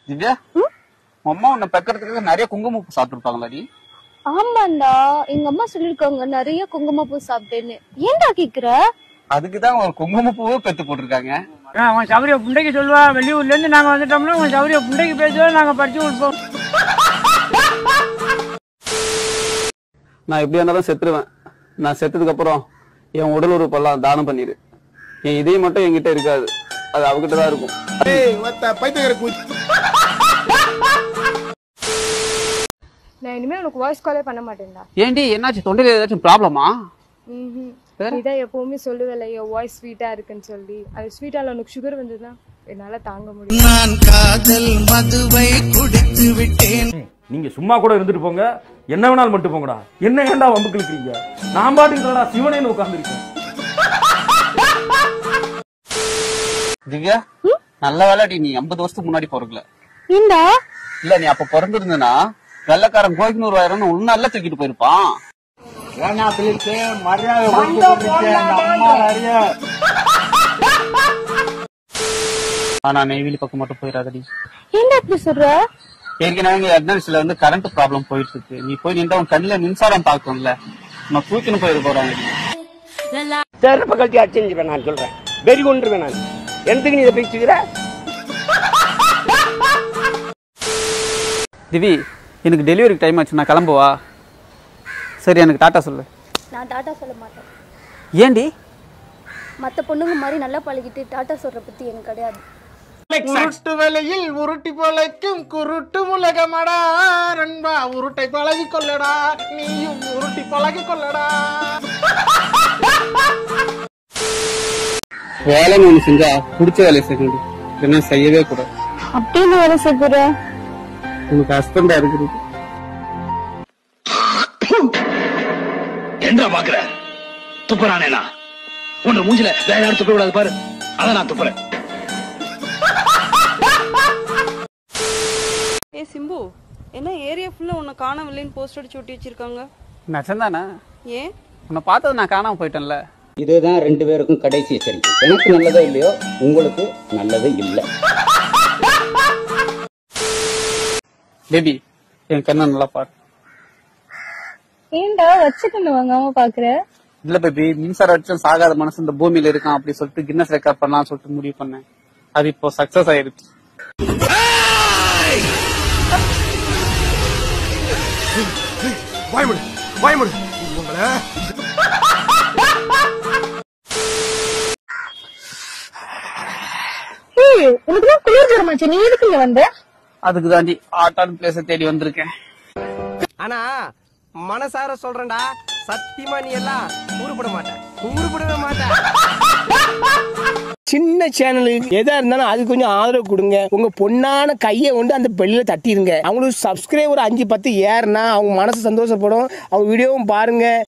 திவ்யா, அம்மா உன்னை பெக்கறதுக்கு நிறைய குங்குமப்பூ சாப்பிட்டுருப்பாங்களாடி? ஆமாண்டா, எங்க அம்மா சொல்லிருக்காங்க நிறைய குங்குமப்பூ சாப்பிட்டேன்னு. ஏன்டா கேக்குற? அதுக்குதான் ஒரு குங்குமப்பூவே பெத்து போட்டிருக்காங்க. அவன் சௌரிய புண்டைக்கு சொல்லுவா, வெளியூர்ல இருந்து நாங்க வந்துட்டோம்னா உன் சௌரிய புண்டைக்கு பேசுவோம், நாங்க படிச்சு கொடுப்போம். நான் எப்படியா இருந்தாலும் செத்துருவேன். நான் செத்ததுக்கு அப்புறம் என் உடல் உறுப்பெல்லாம் தானம் பண்ணிடு. என் இதயம் மட்டும் என்கிட்ட இருக்காது, அது அவகிட்ட தான் இருக்கும். நான் இனிமே உனக்கு வாய்ஸ் காலே பண்ண மாட்டேன்டா. ஏண்டி, என்னாச்சு? தொண்டையில ஏதாச்சும் ப்ராப்ளமா? இதான் எப்பவுமே சொல்லுவல என் வாய்ஸ் ஸ்வீட்டா இருக்குன்னு சொல்லி. அது ஸ்வீட்டால உனக்கு சுகர் வந்ததுன்னா என்னால தாங்க முடியும். நான் காதல் மதுவை குடித்து விட்டேன். நீங்க சும்மா கூட இருந்துட்டு போங்க, என்ன வேணாலும் மட்டும் போங்கடா. என்ன ஏண்டா வம்புக்கு இழுக்கிறீங்க? நான் பாட்டுக்கு சிவனேன்னு உட்கார்ந்துருக்கேன். திவ்யா, நல்ல வேலைடி நீ 50 வருஷத்துக்கு முன்னாடி பிறக்கல. ஏண்டா? இல்ல, நீ அப்ப பிறந்திருந்தனா வெள்ளக்காரன் கோயிலுக்கு 100,000 உள்ள நல்லா தூக்கிட்டு போயிருப்பான். ஆனா நெய்வேலி பக்கம் மட்டும் போயிடாதடி. ஏண்டா இப்படி சொல்ற? ஏற்கனவே எர்னல்ஸ்ல வந்து கரண்ட் ப்ராப்ளம் போயிட்டு இருக்கு. நீ போய் நின்றா உன் கண்ணுல மின்சாரம் தாக்கும்ல, நம்ம தூக்கின்னு போயிட போறாங்க. செருப்பு கழட்டி அடிச்சுருவேன் நான் சொல்றேன். வெறி கொண்டுருவேன் நான். எதுக்கு நீ இதை பேசுகிற? திவி, எனக்கு டெலிவரிக்கு டைம் ஆச்சு, நான் கிளம்புவா? சரி, எனக்கு டாட்டா சொல்லு. நான் டாட்டா சொல்ல மாட்டேன். ஏண்டி? மத்த பொண்ணுங்க மாதிரி நல்லா பழகிட்டு டாட்டா சொல்ற பத்தி எனக்கு கிடையாது. உருட்டு வேலையில் உருட்டி பொழைக்கும் குருட்டு முலகமடா ரன்பா, உருட்டை பழகி கொள்ளடா, நீயும் உருட்டி பழகி கொள்ளடா. வேலைன்னு ஒண்ணு செஞ்சா பிடிச்ச வேலையை செய்யணும், என்ன செய்யவே கூடாது. அப்படின்னு வேலை செய்ற உனக்கு ஹஸ்பண்டா இருக்குது. என்ன பாக்குற? துப்புறானேனா? உன்னை மூஞ்சில வேற யாரும் துப்ப விடாது பாரு. அதான் நான் துப்புறேன். ஏ சிம்பு, என்ன ஏரியா ஃபுல்லா உன்னை காணவில்லைன்னு போஸ்ட் அடிச்சு ஒட்டி வச்சிருக்காங்க? நச்சந்தானே? ஏன்? உன்னை பார்த்தது நான் காணாம போயிட்டேன்ல. இதுதான் 2 பேருக்கும் கடைசி எச்சரிக்கை. எனக்கு நல்லதோ இல்லையோ, உங்களுக்கு நல்லது இல்லை. பேபி, என் கண்ணை நல்லா பாரு. ஏண்டா வச்சுக்கணும் வாங்காம பாக்குற? இல்ல பேபி, மின்சாரம் அடிச்சும் சாகாத மனசு இந்த பூமியில இருக்கான் அப்படி சொல்லிட்டு கின்னஸ் ரெக்கார்ட் பண்ணலாம் சொல்லிட்டு முடிவு பண்ணேன். அது இப்போ சக்சஸ் ஆயிடுச்சு. உனக்கு குளிர் ஜரமாச்சு, நீ எதுக்கு இங்க வந்த? அதுக்கு தாண்டி ஆட்டான் பிளேஸ தேடி வந்திருக்கேன். ஆனா மனசார சொல்றேன்டா, சத்தியமா நீ எல்லாம் ஊருப்பட மாட்டேன், ஊருப்படவே மாட்டேன். சின்ன சேனலுக்கு எதா இருந்தாலும் அது கொஞ்சம் ஆதரவு கொடுங்க. உங்க பொண்ணான கையை கொண்டு அந்த பெல்லில தட்டிடுங்க. அவங்களுக்கு சப்ஸ்கிரைபர் 5-10 ஏறுனா அவங்க மனசு சந்தோஷப்படும். அவங்க வீடியோவும் பாருங்க.